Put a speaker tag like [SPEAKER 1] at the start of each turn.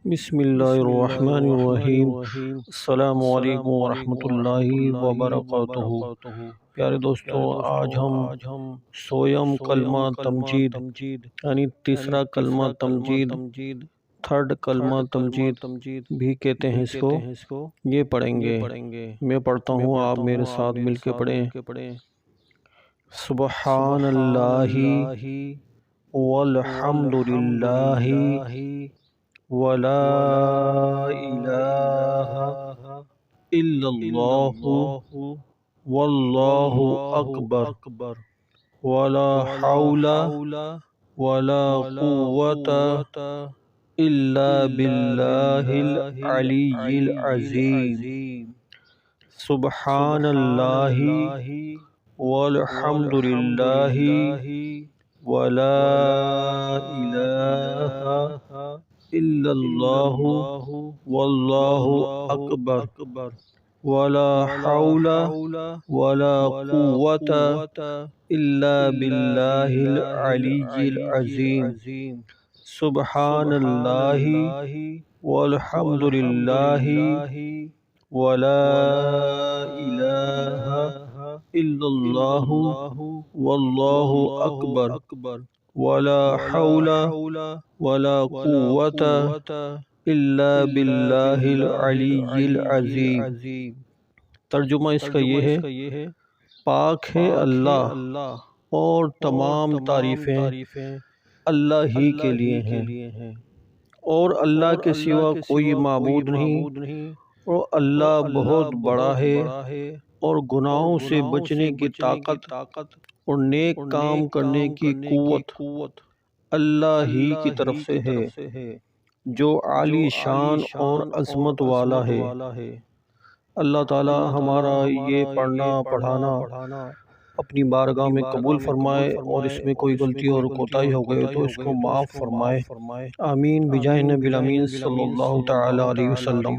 [SPEAKER 1] بسم اللہ الرحمن الرحیم۔ السلام علیکم ورحمۃ اللہ وبرکاتہ۔ پیارے دوستو، آج ہم سویم کلمہ تمجید یعنی تیسرا کلمہ تمجید، تھرڈ کلمہ تمجید بھی کہتے ہیں اس کو، یہ پڑھیں گے۔ میں پڑھتا ہوں، آپ میرے ساتھ مل کے پڑھیں۔ سبحان اللہ والحمد للہ ولا الہ الا اللہ واللہ اکبر ولا حول ولا قوة الا باللہ العلی العظیم۔ سبحان اللہ والحمد للہ ولا الہ الا اللہ واللہ اکبر ولا حول ولا قوة الا باللہ العلی العظیم۔ سبحان اللہ والحمد للہ ولا الہ الا اللہ واللہ اکبر ولا حول ولا قوة الا باللہ العلی العظیم۔ ترجمہ اس کا یہ ہے، پاک ہے اللہ اور تمام تعریفیں اللہ ہی کے لیے ہیں، اور اللہ کے سوا کوئی معبود نہیں، اور اللہ بہت بڑا ہے، اور گناہوں سے بچنے کی طاقت اور نیک کام کرنے کی قوت اللہ ہی کی طرف سے ہے، جو عالی شان اور عظمت والا ہے۔ اللہ تعالی ہمارا یہ پڑھنا پڑھانا اپنی بارگاہ میں قبول فرمائے، اور اس میں کوئی غلطی اور کوتاہی ہو گئے تو اس کو معاف فرمائے۔ آمین بجاہ نبی الامین صلی اللہ تعالی علیہ وسلم۔